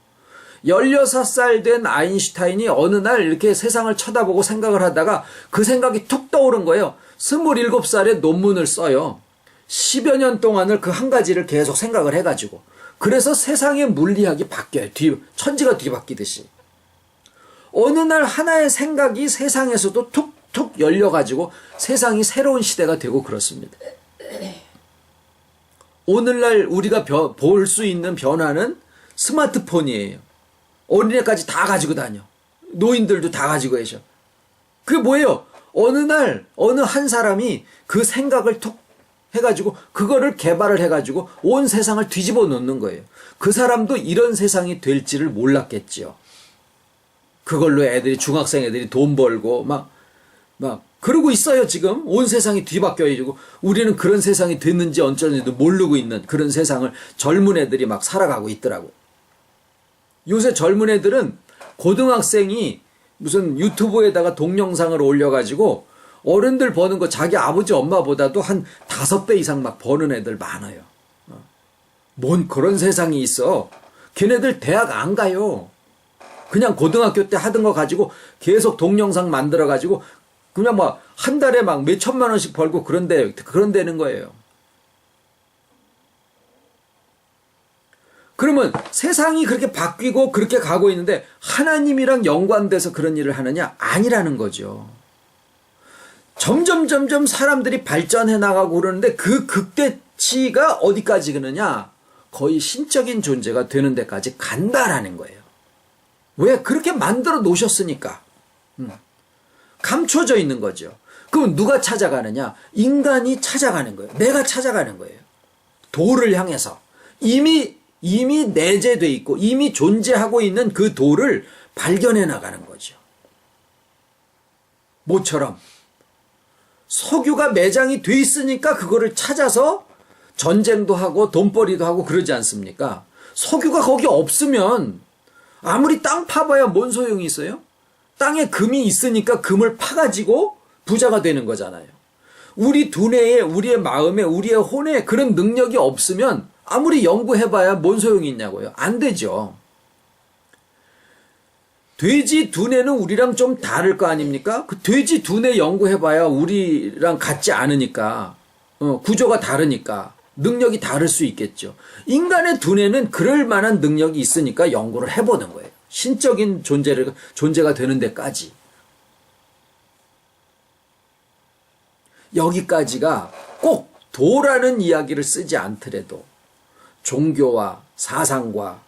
16살 된 아인슈타인이 어느 날 이렇게 세상을 쳐다보고 생각을 하다가 그 생각이 툭 떠오른 거예요. 27살에 논문을 써요. 10여 년 동안을 그 한 가지를 계속 생각을 해가지고. 그래서 세상의 물리학이 바뀌어요. 천지가 뒤바뀌듯이. 어느 날 하나의 생각이 세상에서도 툭툭 열려가지고 세상이 새로운 시대가 되고 그렇습니다. 오늘날 우리가 볼 수 있는 변화는 스마트폰이에요. 어린애까지 다 가지고 다녀. 노인들도 다 가지고 계셔. 그게 뭐예요? 어느 날 어느 한 사람이 그 생각을 툭 해가지고 그거를 개발을 해가지고 온 세상을 뒤집어 놓는 거예요. 그 사람도 이런 세상이 될지를 몰랐겠지요. 그걸로 애들이, 중학생 애들이 돈 벌고 막 그러고 있어요. 지금 온 세상이 뒤바뀌어가지고 우리는 그런 세상이 됐는지 어쩐지도 모르고 있는 그런 세상을 젊은 애들이 막 살아가고 있더라고요. 요새 젊은 애들은 고등학생이 무슨 유튜브에다가 동영상을 올려가지고 어른들 버는 거 자기 아버지 엄마보다도 한 5배 이상 막 버는 애들 많아요. 뭔 그런 세상이 있어. 걔네들 대학 안 가요. 그냥 고등학교 때 하던 거 가지고 계속 동영상 만들어가지고 그냥 막 한 달에 막 몇 천만 원씩 벌고 그런 데는 거예요. 그러면 세상이 그렇게 바뀌고 그렇게 가고 있는데 하나님이랑 연관돼서 그런 일을 하느냐? 아니라는 거죠. 점점 사람들이 발전해 나가고 그러는데 그 극대치가 어디까지 가느냐? 거의 신적인 존재가 되는 데까지 간다라는 거예요. 왜? 그렇게 만들어 놓으셨으니까. 감춰져 있는 거죠. 그럼 누가 찾아가느냐? 인간이 찾아가는 거예요. 내가 찾아가는 거예요. 도를 향해서. 이미 내재돼 있고 이미 존재하고 있는 그 도를 발견해 나가는 거죠. 모처럼 석유가 매장이 돼 있으니까 그거를 찾아서 전쟁도 하고 돈벌이도 하고 그러지 않습니까? 석유가 거기 없으면 아무리 땅 파봐야 뭔 소용이 있어요? 땅에 금이 있으니까 금을 파가지고 부자가 되는 거잖아요. 우리 두뇌에, 우리의 마음에, 우리의 혼에 그런 능력이 없으면 아무리 연구해봐야 뭔 소용이 있냐고요. 안 되죠. 돼지 두뇌는 우리랑 좀 다를 거 아닙니까? 그 돼지 두뇌 연구해봐야 우리랑 같지 않으니까, 구조가 다르니까 능력이 다를 수 있겠죠. 인간의 두뇌는 그럴 만한 능력이 있으니까 연구를 해보는 거예요. 신적인 존재가 되는 데까지. 여기까지가 꼭 도라는 이야기를 쓰지 않더라도 종교와 사상과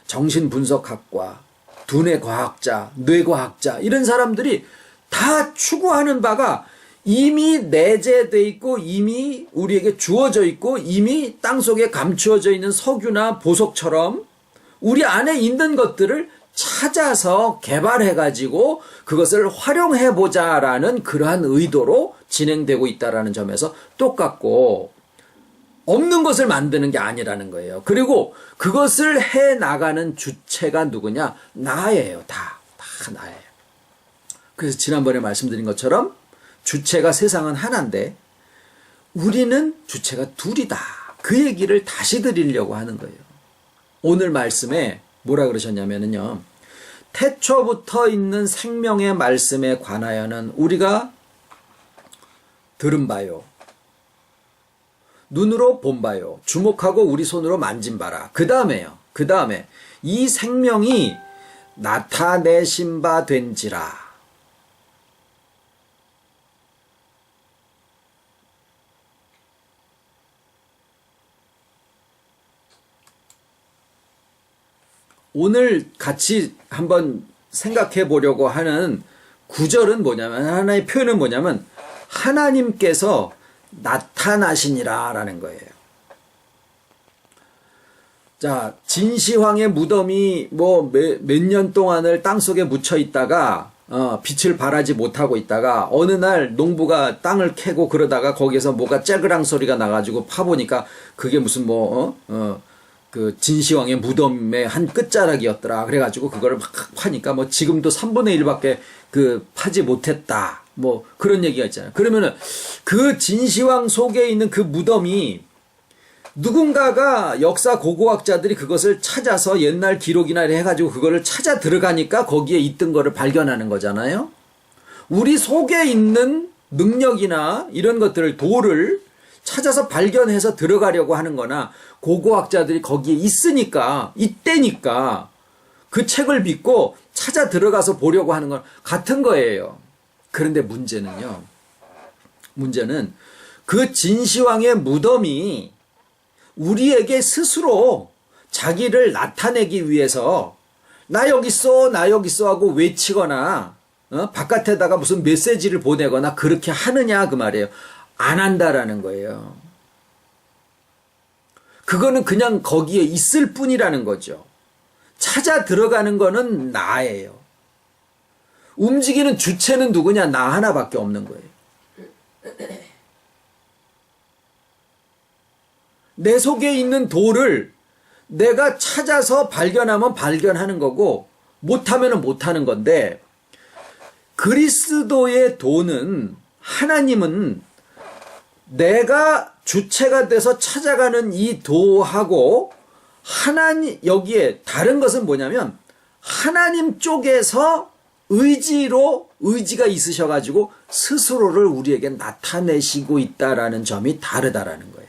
정신분석학과 두뇌과학자, 뇌과학자 이런 사람들이 다 추구하는 바가 이미 내재되어 있고 이미 우리에게 주어져 있고 이미 땅속에 감추어져 있는 석유나 보석처럼 우리 안에 있는 것들을 찾아서 개발해가지고 그것을 활용해보자라는 그러한 의도로 진행되고 있다는 점에서 똑같고 없는 것을 만드는 게 아니라는 거예요. 그리고 그것을 해나가는 주체가 누구냐? 나예요. 다 나예요. 그래서 지난번에 말씀드린 것처럼 주체가 세상은 하나인데 우리는 주체가 둘이다. 그 얘기를 다시 드리려고 하는 거예요. 오늘 말씀에 뭐라 그러셨냐면요. 태초부터 있는 생명의 말씀에 관하여는 우리가 들은 바요. 눈으로 본 바요. 주목하고 우리 손으로 만진 바라. 그 다음에 이 생명이 나타내신 바 된지라. 오늘 같이 한번 생각해 보려고 하는 구절은 뭐냐면, 하나의 표현은 뭐냐면, 하나님께서 나타나시니라 라는 거예요. 자, 진시황의 무덤이 몇 년 동안을 땅속에 묻혀 있다가, 빛을 발하지 못하고 있다가, 어느 날 농부가 땅을 캐고 그러다가 거기에서 뭐가 째그랑 소리가 나가지고 파보니까 그게 무슨 그 진시황의 무덤의 한 끝자락이었더라. 그래가지고 그거를 막 파니까 지금도 3분의 1밖에 파지 못했다. 그런 얘기가 있잖아요. 그러면은 그 진시황 속에 있는 그 무덤이 누군가가 역사 고고학자들이 그것을 찾아서 옛날 기록이나 해가지고 그거를 찾아 들어가니까 거기에 있던 거를 발견하는 거잖아요. 우리 속에 있는 능력이나 이런 것들을 도를 찾아서 발견해서 들어가려고 하는 거나 고고학자들이 거기에 있으니까 그 책을 믿고 찾아 들어가서 보려고 하는 건 같은 거예요. 그런데 문제는 그 진시황의 무덤이 우리에게 스스로 자기를 나타내기 위해서 나 여기 있어 하고 외치거나 바깥에다가 무슨 메시지를 보내거나 그렇게 하느냐 그 말이에요. 안 한다라는 거예요. 그거는 그냥 거기에 있을 뿐이라는 거죠. 찾아 들어가는 거는 나예요. 움직이는 주체는 누구냐? 나 하나밖에 없는 거예요. 내 속에 있는 도를 내가 찾아서 발견하면 발견하는 거고 못하면 못하는 건데, 그리스도의 도는, 하나님은 내가 주체가 돼서 찾아가는 이 도하고 여기에 다른 것은 뭐냐면 하나님 쪽에서 의지가 있으셔가지고 스스로를 우리에게 나타내시고 있다라는 점이 다르다라는 거예요.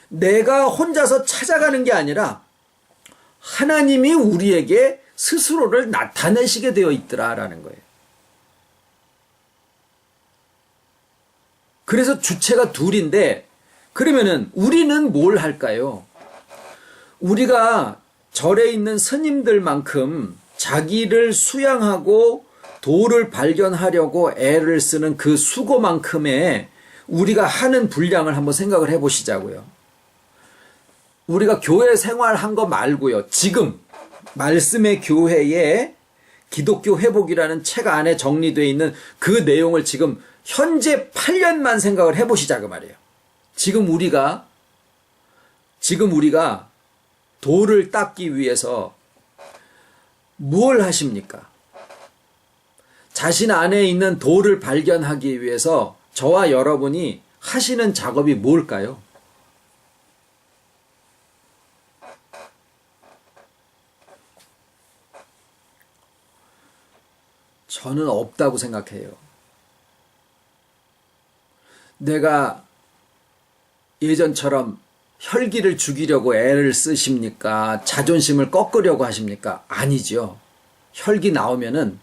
내가 혼자서 찾아가는 게 아니라 하나님이 우리에게 스스로를 나타내시게 되어 있더라라는 거예요. 그래서 주체가 둘인데, 그러면은 우리는 뭘 할까요? 우리가 절에 있는 스님들만큼 자기를 수양하고 도를 발견하려고 애를 쓰는 그 수고만큼의 우리가 하는 분량을 한번 생각을 해보시자고요. 우리가 교회 생활한 거 말고요. 지금 말씀의 교회에 기독교 회복이라는 책 안에 정리되어 있는 그 내용을 지금 현재 8년만 생각을 해보시자 그 말이에요. 지금 우리가 도를 닦기 위해서 무엇을 하십니까? 자신 안에 있는 도를 발견하기 위해서 저와 여러분이 하시는 작업이 뭘까요? 저는 없다고 생각해요. 내가 예전처럼 혈기를 죽이려고 애를 쓰십니까? 자존심을 꺾으려고 하십니까? 아니죠. 혈기 나오면은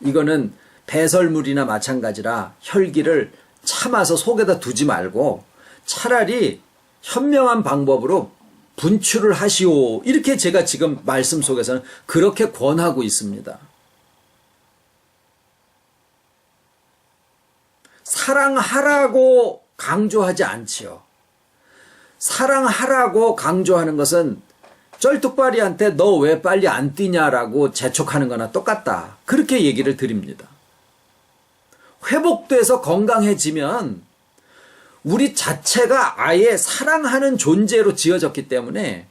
이거는 배설물이나 마찬가지라 혈기를 참아서 속에다 두지 말고 차라리 현명한 방법으로 분출을 하시오. 이렇게 제가 지금 말씀 속에서는 그렇게 권하고 있습니다. 사랑하라고 강조하지 않지요. 사랑하라고 강조하는 것은 쩔뚝발이한테 너 왜 빨리 안 뛰냐라고 재촉하는 거나 똑같다. 그렇게 얘기를 드립니다. 회복돼서 건강해지면 우리 자체가 아예 사랑하는 존재로 지어졌기 때문에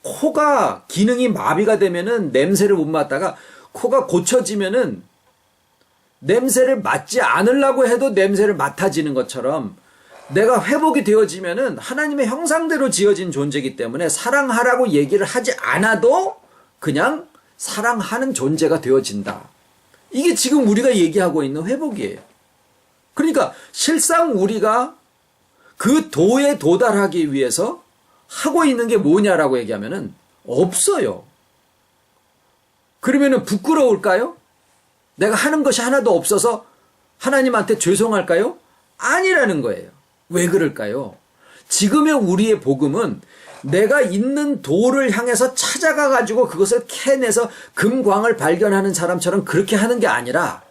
코가 기능이 마비가 되면은 냄새를 못 맡다가 코가 고쳐지면은 냄새를 맡지 않으려고 해도 냄새를 맡아지는 것처럼 내가 회복이 되어지면은 하나님의 형상대로 지어진 존재이기 때문에 사랑하라고 얘기를 하지 않아도 그냥 사랑하는 존재가 되어진다. 이게 지금 우리가 얘기하고 있는 회복이에요. 그러니까 실상 우리가 그 도에 도달하기 위해서 하고 있는 게 뭐냐라고 얘기하면은 없어요. 그러면은 부끄러울까요? 내가 하는 것이 하나도 없어서 하나님한테 죄송할까요? 아니라는 거예요. 왜 그럴까요? 지금의 우리의 복음은 내가 있는 도를 향해서 찾아가 가지고 그것을 캐내서 금광을 발견하는 사람처럼 그렇게 하는 게 아니라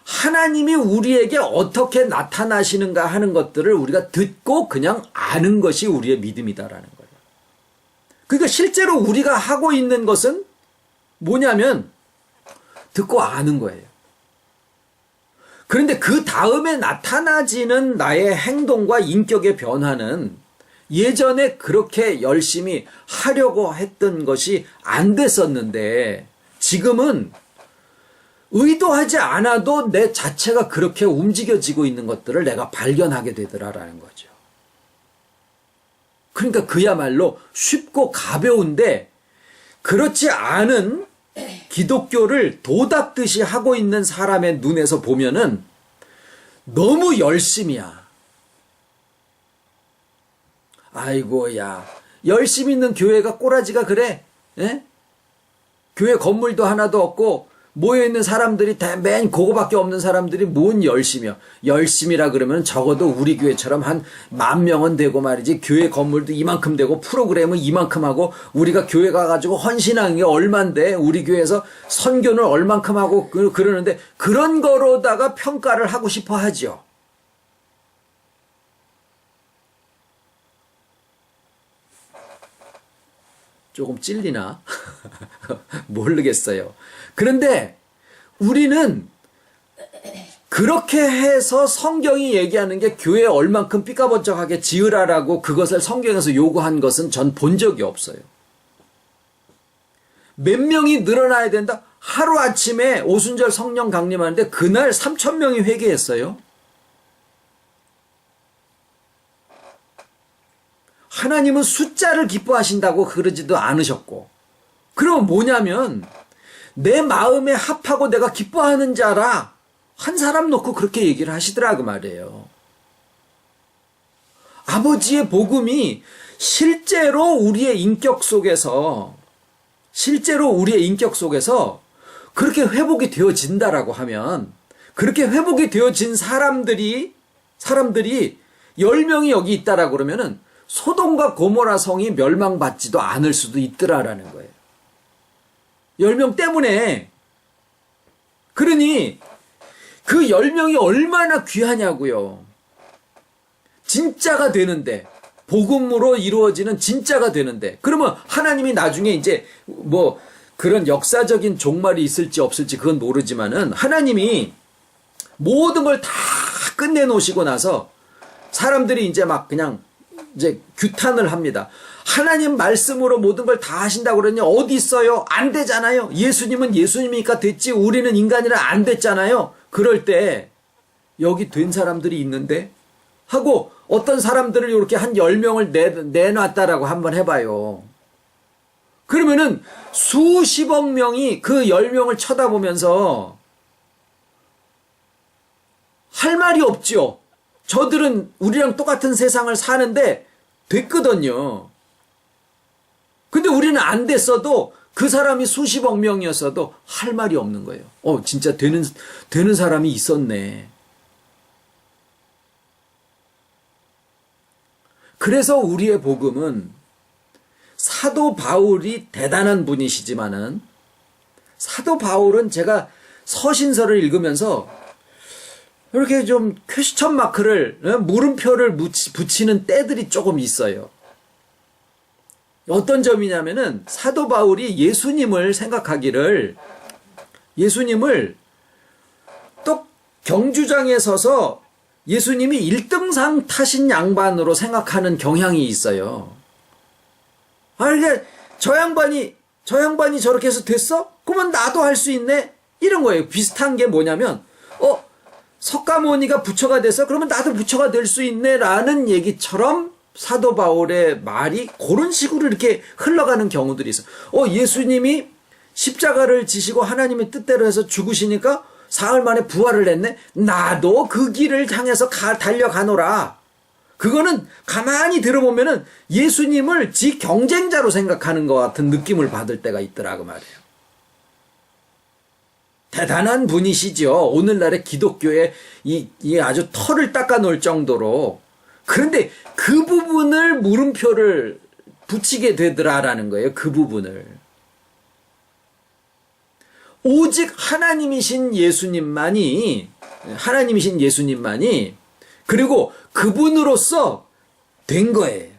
하나님이 우리에게 어떻게 나타나시는가 하는 것들을 우리가 듣고 그냥 아는 것이 우리의 믿음이다라는 거예요. 그러니까 실제로 우리가 하고 있는 것은 뭐냐면 듣고 아는 거예요. 그런데 그 다음에 나타나지는 나의 행동과 인격의 변화는 예전에 그렇게 열심히 하려고 했던 것이 안 됐었는데 지금은 의도하지 않아도 내 자체가 그렇게 움직여지고 있는 것들을 내가 발견하게 되더라라는 거죠. 그러니까 그야말로 쉽고 가벼운데 그렇지 않은 기독교를 도닦듯이 하고 있는 사람의 눈에서 보면은 너무 열심이야. 아이고야, 열심히 있는 교회가 꼬라지가 그래? 에? 교회 건물도 하나도 없고 모여있는 사람들이 맨 그거밖에 없는 사람들이 뭔 열심이야. 열심이라 그러면 적어도 우리 교회처럼 한 10,000명은 되고 말이지. 교회 건물도 이만큼 되고 프로그램은 이만큼 하고 우리가 교회 가가지고 헌신한 게 얼만데 우리 교회에서 선교는 얼만큼 하고 그러는데 그런 거로다가 평가를 하고 싶어 하죠. 조금 찔리나? 모르겠어요. 그런데 우리는 그렇게 해서 성경이 얘기하는 게 교회에 얼만큼 삐까번쩍하게 지으라라고 그것을 성경에서 요구한 것은 전 본 적이 없어요. 몇 명이 늘어나야 된다? 하루아침에 오순절 성령 강림하는데 그날 3,000명이 회개했어요. 하나님은 숫자를 기뻐하신다고 그러지도 않으셨고, 그럼 뭐냐면 내 마음에 합하고 내가 기뻐하는 자라 한 사람 놓고 그렇게 얘기를 하시더라 그 말이에요. 아버지의 복음이 실제로 우리의 인격 속에서 그렇게 회복이 되어진다라고 하면, 그렇게 회복이 되어진 사람들이 10명이 여기 있다라고 그러면은 소돔과 고모라 성이 멸망받지도 않을 수도 있더라라는 거예요. 10명 때문에. 그러니 그 10명이 얼마나 귀하냐고요. 진짜가 되는데, 복음으로 이루어지는 진짜가 되는데, 그러면 하나님이 나중에 이제 뭐 그런 역사적인 종말이 있을지 없을지 그건 모르지만은 하나님이 모든 걸 다 끝내놓으시고 나서 사람들이 이제 막 그냥 이제 규탄을 합니다. 하나님 말씀으로 모든 걸 다 하신다고 그러니 어디 있어요? 안 되잖아요. 예수님은 예수님이니까 됐지 우리는 인간이라 안 됐잖아요. 그럴 때 여기 된 사람들이 있는데 하고 어떤 사람들을 이렇게 한 10명을 내놨다라고 한번 해봐요. 그러면은 수십억 명이 그 10명을 쳐다보면서 할 말이 없죠. 저들은 우리랑 똑같은 세상을 사는데 됐거든요. 근데 우리는 안 됐어도 그 사람이 수십억 명이었어도 할 말이 없는 거예요. 진짜 되는 사람이 있었네. 그래서 우리의 복음은 사도 바울이 대단한 분이시지만은 사도 바울은 제가 서신서를 읽으면서 이렇게 좀 퀘스천 마크를 물음표를 붙이는 때들이 조금 있어요. 어떤 점이냐면은 사도 바울이 예수님을 생각하기를 예수님을 또 경주장에 서서 예수님이 1등상 타신 양반으로 생각하는 경향이 있어요. 이게 저 양반이 저렇게 해서 됐어? 그러면 나도 할 수 있네? 이런 거예요. 비슷한 게 뭐냐면 석가모니가 부처가 돼서 그러면 나도 부처가 될 수 있네 라는 얘기처럼 사도 바울의 말이 그런 식으로 이렇게 흘러가는 경우들이 있어. 예수님이 십자가를 지시고 하나님의 뜻대로 해서 죽으시니까 사흘 만에 부활을 했네? 나도 그 길을 향해서 달려가노라. 그거는 가만히 들어보면은 예수님을 지 경쟁자로 생각하는 것 같은 느낌을 받을 때가 있더라고 말이에요. 대단한 분이시죠. 오늘날의 기독교에 이 아주 털을 닦아 놓을 정도로. 그런데 그 부분을 물음표를 붙이게 되더라라는 거예요. 그 부분을. 오직 하나님이신 예수님만이 그리고 그분으로서 된 거예요.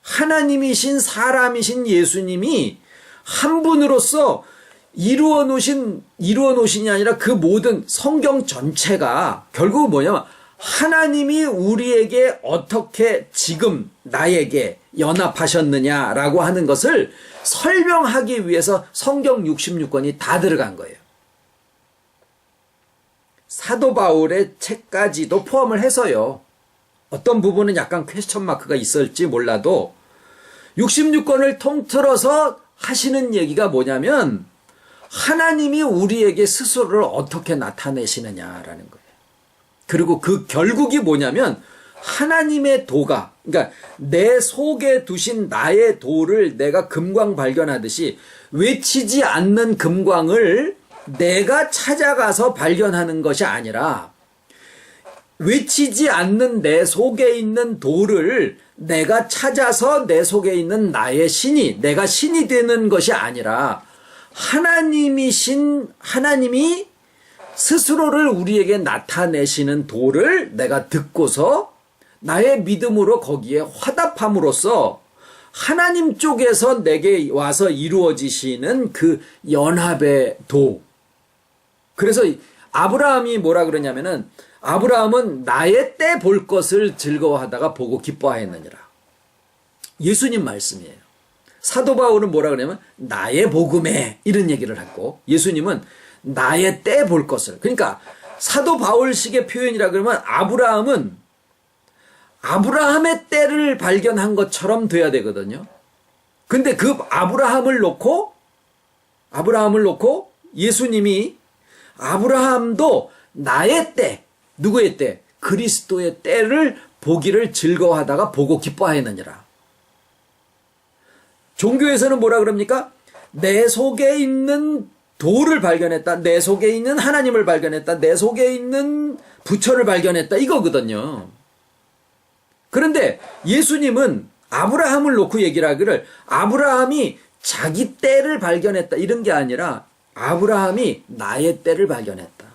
하나님이신 사람이신 예수님이 한 분으로서 이루어 놓으신이 아니라 그 모든 성경 전체가 결국은 뭐냐면 하나님이 우리에게 어떻게 지금 나에게 연합하셨느냐라고 하는 것을 설명하기 위해서 성경 66권이 다 들어간 거예요. 사도 바울의 책까지도 포함을 해서요. 어떤 부분은 약간 퀘스천 마크가 있을지 몰라도 66권을 통틀어서 하시는 얘기가 뭐냐면 하나님이 우리에게 스스로를 어떻게 나타내시느냐라는 거예요. 그리고 그 결국이 뭐냐면 하나님의 도가, 그러니까 내 속에 두신 나의 도를 내가 금광 발견하듯이 외치지 않는 금광을 내가 찾아가서 발견하는 것이 아니라 외치지 않는 내 속에 있는 도를 내가 찾아서 내 속에 있는 나의 내가 신이 되는 것이 아니라 하나님이 스스로를 우리에게 나타내시는 도를 내가 듣고서 나의 믿음으로 거기에 화답함으로써 하나님 쪽에서 내게 와서 이루어지시는 그 연합의 도. 그래서 아브라함이 뭐라 그러냐면은 아브라함은 나의 때 볼 것을 즐거워하다가 보고 기뻐하였느니라. 예수님 말씀이에요. 사도 바울은 뭐라 그러냐면 나의 복음에 이런 얘기를 했고 예수님은 나의 때 볼 것을. 그러니까 사도 바울식의 표현이라 그러면 아브라함의 때를 발견한 것처럼 돼야 되거든요. 근데 그 아브라함을 놓고 예수님이 아브라함도 나의 때, 누구의 때? 그리스도의 때를 보기를 즐거워하다가 보고 기뻐하였느니라. 종교에서는 뭐라 그럽니까? 내 속에 있는 도를 발견했다. 내 속에 있는 하나님을 발견했다. 내 속에 있는 부처를 발견했다. 이거거든요. 그런데 예수님은 아브라함을 놓고 얘기를 하기를 아브라함이 자기 때를 발견했다 이런 게 아니라 아브라함이 나의 때를 발견했다.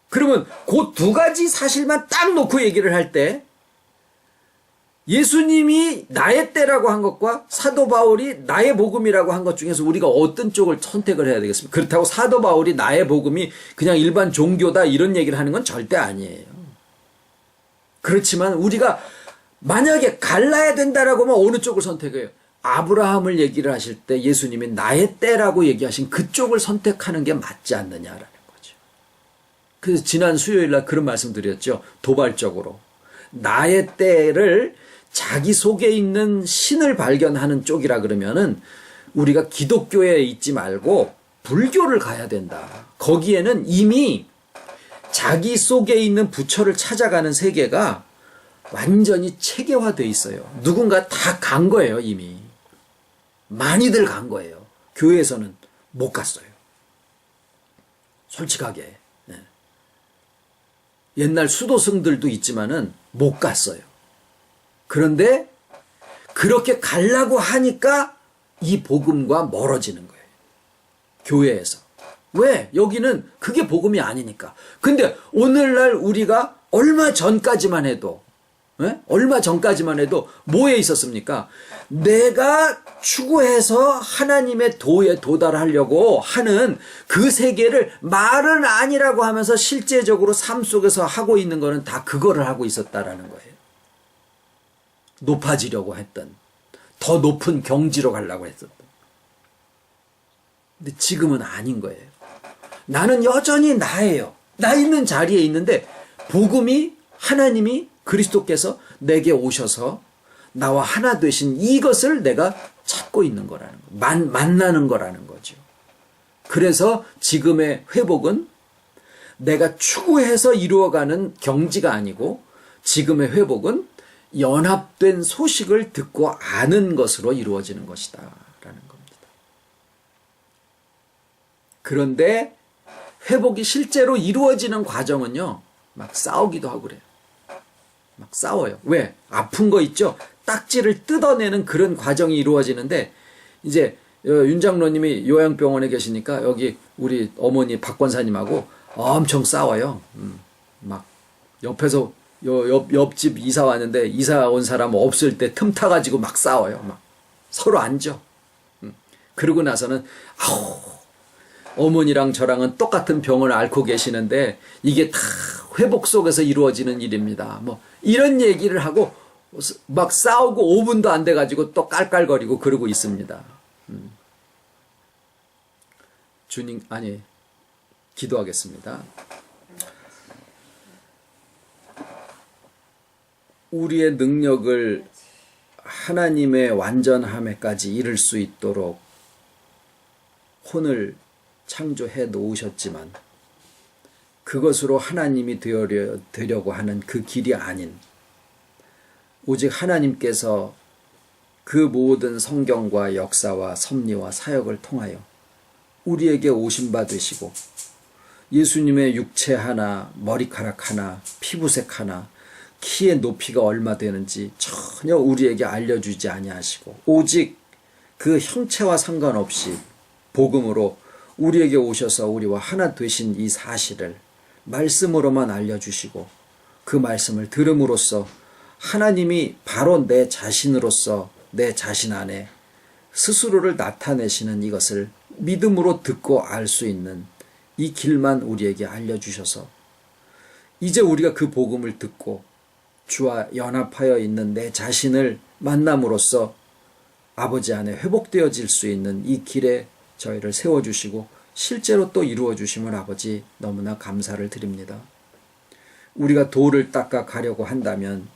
그러면 그 두 가지 사실만 딱 놓고 얘기를 할 때 예수님이 나의 때라고 한 것과 사도 바울이 나의 복음이라고 한 것 중에서 우리가 어떤 쪽을 선택을 해야 되겠습니까? 그렇다고 사도 바울이 나의 복음이 그냥 일반 종교다 이런 얘기를 하는 건 절대 아니에요. 그렇지만 우리가 만약에 갈라야 된다라고 하면 어느 쪽을 선택해요? 아브라함을 얘기를 하실 때 예수님이 나의 때라고 얘기하신 그쪽을 선택하는 게 맞지 않느냐라는 거죠. 그래서 지난 수요일 날 그런 말씀 드렸죠. 도발적으로. 나의 때를 자기 속에 있는 신을 발견하는 쪽이라 그러면은 우리가 기독교에 있지 말고 불교를 가야 된다. 거기에는 이미 자기 속에 있는 부처를 찾아가는 세계가 완전히 체계화되어 있어요. 누군가 다 간 거예요, 이미. 많이들 간 거예요. 교회에서는 못 갔어요. 솔직하게. 네. 옛날 수도승들도 있지만은 못 갔어요. 그런데 그렇게 가려고 하니까 이 복음과 멀어지는 거예요. 교회에서. 왜? 여기는 그게 복음이 아니니까. 근데 오늘날 우리가 얼마 전까지만 해도 뭐에 있었습니까? 내가 추구해서 하나님의 도에 도달하려고 하는 그 세계를 말은 아니라고 하면서 실제적으로 삶 속에서 하고 있는 거는 다 그거를 하고 있었다라는 거예요. 높아지려고 했던, 더 높은 경지로 가려고 했었던. 근데 지금은 아닌 거예요. 나는 여전히 나예요. 나 있는 자리에 있는데 복음이 하나님이 그리스도께서 내게 오셔서 나와 하나 되신 이것을 내가 찾고 있는 거라는 거. 만나는 거라는 거죠. 그래서 지금의 회복은 내가 추구해서 이루어가는 경지가 아니고 지금의 회복은 연합된 소식을 듣고 아는 것으로 이루어지는 것이다 라는 겁니다. 그런데 회복이 실제로 이루어지는 과정은요, 막 싸우기도 하고 그래요. 막 싸워요. 왜? 아픈 거 있죠? 딱지를 뜯어내는 그런 과정이 이루어지는데, 이제 윤 장로님이 요양병원에 계시니까 여기 우리 어머니 박 권사님하고 엄청 싸워요. 막 옆에서 옆집 이사 왔는데 이사 온 사람 없을 때 틈 타가지고 막 싸워요. 막 서로 앉죠. 그러고 나서는 어머니랑 저랑은 똑같은 병을 앓고 계시는데 이게 다 회복 속에서 이루어지는 일입니다. 뭐 이런 얘기를 하고 막 싸우고 5분도 안 돼가지고 또 깔깔거리고 그러고 있습니다. 주님, 기도하겠습니다. 우리의 능력을 하나님의 완전함에까지 이를 수 있도록 혼을 창조해 놓으셨지만 그것으로 하나님이 되려고 하는 그 길이 아닌 오직 하나님께서 그 모든 성경과 역사와 섭리와 사역을 통하여 우리에게 오신 바 되시고 예수님의 육체 하나, 머리카락 하나, 피부색 하나, 키의 높이가 얼마 되는지 전혀 우리에게 알려주지 아니하시고 오직 그 형체와 상관없이 복음으로 우리에게 오셔서 우리와 하나 되신 이 사실을 말씀으로만 알려주시고 그 말씀을 들음으로써 하나님이 바로 내 자신으로서 내 자신 안에 스스로를 나타내시는 이것을 믿음으로 듣고 알 수 있는 이 길만 우리에게 알려주셔서 이제 우리가 그 복음을 듣고 주와 연합하여 있는 내 자신을 만남으로써 아버지 안에 회복되어질 수 있는 이 길에 저희를 세워주시고 실제로 또 이루어주심을 아버지 너무나 감사를 드립니다. 우리가 도를 닦아 가려고 한다면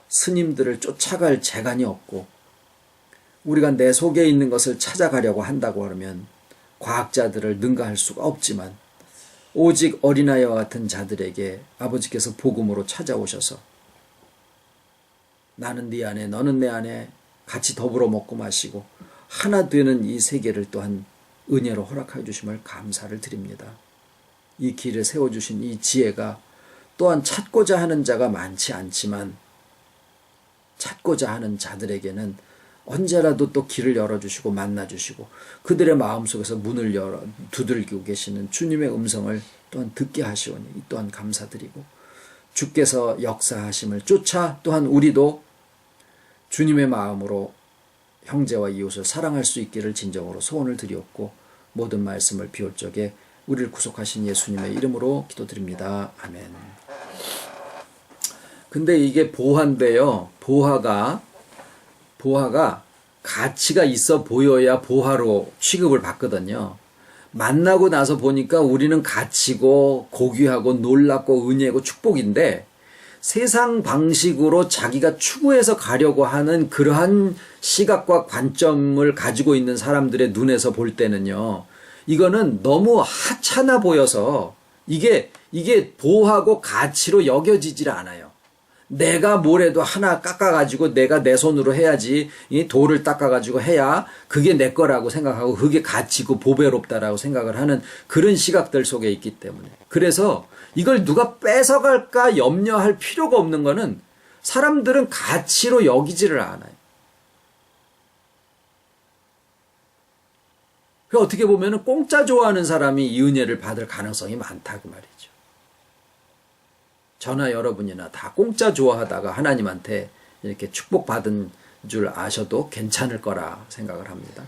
스님들을 쫓아갈 재간이 없고 우리가 내 속에 있는 것을 찾아가려고 한다고 하면 과학자들을 능가할 수가 없지만 오직 어린아이와 같은 자들에게 아버지께서 복음으로 찾아오셔서 나는 네 안에 너는 내 안에 같이 더불어 먹고 마시고 하나 되는 이 세계를 또한 은혜로 허락하여 주심을 감사를 드립니다. 이 길을 세워주신 이 지혜가 또한 찾고자 하는 자가 많지 않지만 찾고자 하는 자들에게는 언제라도 또 길을 열어주시고 만나주시고 그들의 마음속에서 문을 열어 두들기고 계시는 주님의 음성을 또한 듣게 하시오니 이 또한 감사드리고 주께서 역사하심을 쫓아 또한 우리도 주님의 마음으로 형제와 이웃을 사랑할 수 있기를 진정으로 소원을 드리옵고 모든 말씀을 비울 적에 우리를 구속하신 예수님의 이름으로 기도드립니다. 아멘. 근데 이게 보화인데요. 보화가 가치가 있어 보여야 보화로 취급을 받거든요. 만나고 나서 보니까 우리는 가치고 고귀하고 놀랍고 은혜고 축복인데 세상 방식으로 자기가 추구해서 가려고 하는 그러한 시각과 관점을 가지고 있는 사람들의 눈에서 볼 때는요. 이거는 너무 하찮아 보여서 이게 보하고 가치로 여겨지질 않아요. 내가 뭐래도 하나 깎아가지고 내가 내 손으로 해야지 이 돌을 닦아가지고 해야 그게 내 거라고 생각하고 그게 가치고 보배롭다라고 생각을 하는 그런 시각들 속에 있기 때문에 그래서 이걸 누가 뺏어갈까 염려할 필요가 없는 거는 사람들은 가치로 여기지를 않아요. 어떻게 보면 공짜 좋아하는 사람이 이 은혜를 받을 가능성이 많다 그 말이죠. 저나 여러분이나 다 공짜 좋아하다가 하나님한테 이렇게 축복받은 줄 아셔도 괜찮을 거라 생각을 합니다.